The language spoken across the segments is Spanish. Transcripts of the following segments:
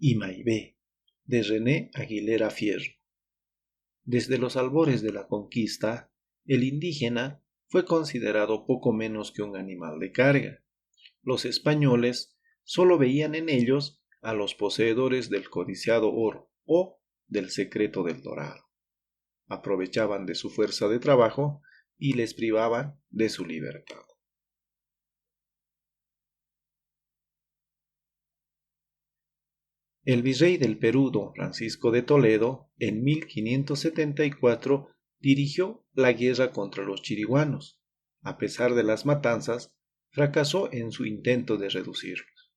Imaibé, de René Aguilera Fierro. Desde los albores de la conquista, el indígena fue considerado poco menos que un animal de carga. Los españoles solo veían en ellos a los poseedores del codiciado oro o del secreto del dorado. Aprovechaban de su fuerza de trabajo y les privaban de su libertad. El virrey del Perú, don Francisco de Toledo, en 1574 dirigió la guerra contra los chiriguanos. A pesar de las matanzas, fracasó en su intento de reducirlos.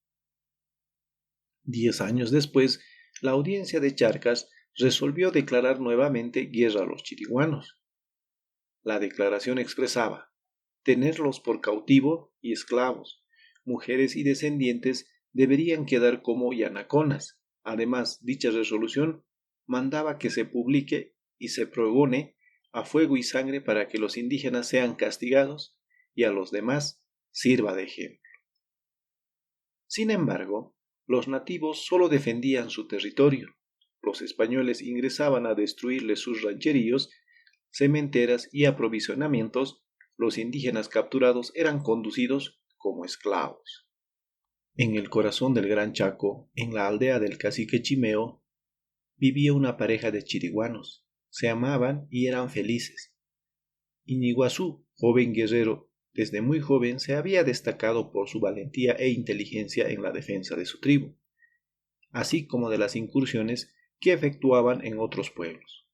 10 años después, la audiencia de Charcas resolvió declarar nuevamente guerra a los chiriguanos. La declaración expresaba tenerlos por cautivo y esclavos, mujeres y descendientes deberían quedar como yanaconas. Además, dicha resolución mandaba que se publique y se pregone a fuego y sangre para que los indígenas sean castigados y a los demás sirva de ejemplo. Sin embargo, los nativos solo defendían su territorio. Los españoles ingresaban a destruirles sus rancheríos, cementeras y aprovisionamientos. Los indígenas capturados eran conducidos como esclavos. En el corazón del Gran Chaco, en la aldea del cacique Chimeo, vivía una pareja de chiriguanos. Se amaban y eran felices. Iñiguazú, joven guerrero, desde muy joven se había destacado por su valentía e inteligencia en la defensa de su tribu, así como de las incursiones que efectuaban en otros pueblos.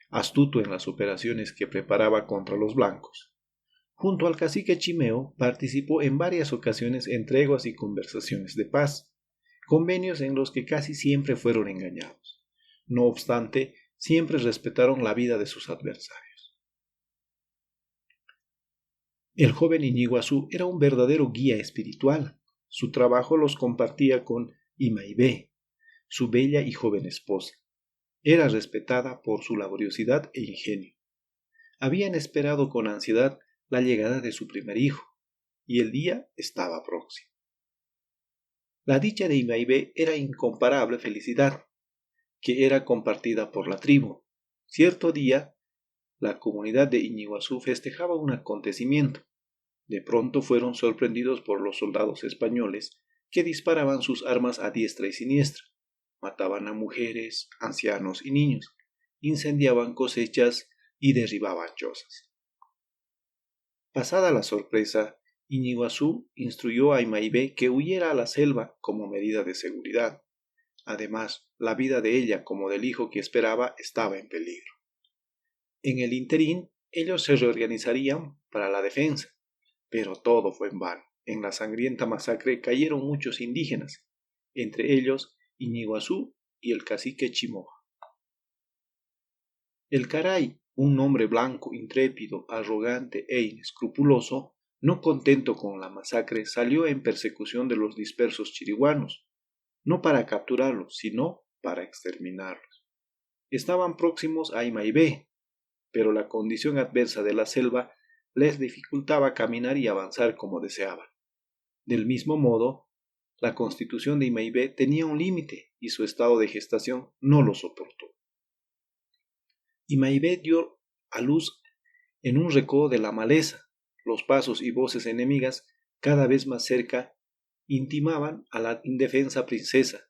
Astuto en las operaciones que preparaba contra los blancos. Junto al cacique Chimeo participó en varias ocasiones en treguas y conversaciones de paz, convenios en los que casi siempre fueron engañados. No obstante, siempre respetaron la vida de sus adversarios. El joven Iñiguazú era un verdadero guía espiritual. Su trabajo los compartía con Imaibé, su bella y joven esposa. Era respetada por su laboriosidad e ingenio. Habían esperado con ansiedad la llegada de su primer hijo, y el día estaba próximo. La dicha de Imaibé era incomparable felicidad, que era compartida por la tribu. Cierto día, la comunidad de Iñiguazú festejaba un acontecimiento. De pronto fueron sorprendidos por los soldados españoles, que disparaban sus armas a diestra y siniestra. Mataban a mujeres, ancianos y niños, incendiaban cosechas y derribaban chozas. Pasada la sorpresa, Iñiguazú instruyó a Imaibé que huyera a la selva como medida de seguridad. Además, la vida de ella como del hijo que esperaba estaba en peligro. En el interín, ellos se reorganizarían para la defensa, pero todo fue en vano. En la sangrienta masacre cayeron muchos indígenas, entre ellos Iñiguazú y el cacique Chimoa. El Caray, un hombre blanco, intrépido, arrogante e inescrupuloso, no contento con la masacre, salió en persecución de los dispersos chiriguanos, no para capturarlos, sino para exterminarlos. Estaban próximos a Imaibé, pero la condición adversa de la selva les dificultaba caminar y avanzar como deseaban. Del mismo modo, la constitución de Imaibé tenía un límite y su estado de gestación no lo soportó. Imaibé dio a luz en un recodo de la maleza. Los pasos y voces enemigas, cada vez más cerca, intimaban a la indefensa princesa,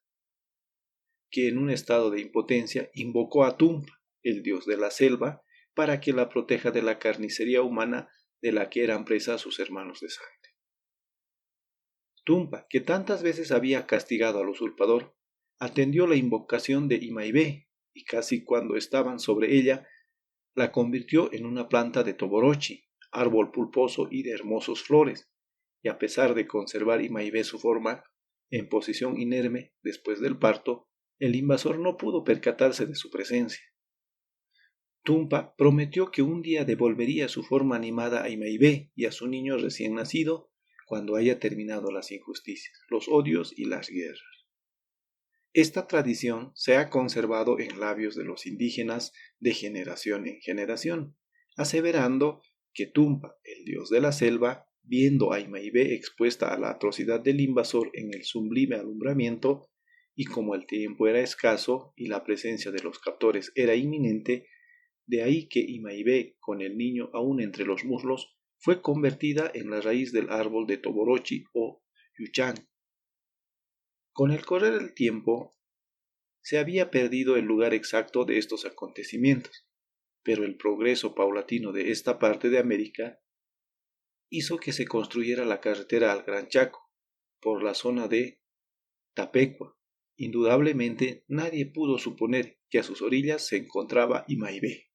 que en un estado de impotencia invocó a Tumpa, el dios de la selva, para que la proteja de la carnicería humana de la que eran presa sus hermanos de sangre. Tumpa, que tantas veces había castigado al usurpador, atendió la invocación de Imaibé, y casi cuando estaban sobre ella, la convirtió en una planta de toborochi, árbol pulposo y de hermosas flores, y a pesar de conservar Imaibé su forma, en posición inerme después del parto, el invasor no pudo percatarse de su presencia. Tumpa prometió que un día devolvería su forma animada a Imaibé y a su niño recién nacido cuando haya terminado las injusticias, los odios y las guerras. Esta tradición se ha conservado en labios de los indígenas de generación en generación, aseverando que Tumpa, el dios de la selva, viendo a Imaibé expuesta a la atrocidad del invasor en el sublime alumbramiento, y como el tiempo era escaso y la presencia de los captores era inminente, de ahí que Imaibé, con el niño aún entre los muslos, fue convertida en la raíz del árbol de Toborochi o Yuchang. Con el correr del tiempo, se había perdido el lugar exacto de estos acontecimientos, pero el progreso paulatino de esta parte de América hizo que se construyera la carretera al Gran Chaco, por la zona de Tapecua. Indudablemente nadie pudo suponer que a sus orillas se encontraba Imaibé.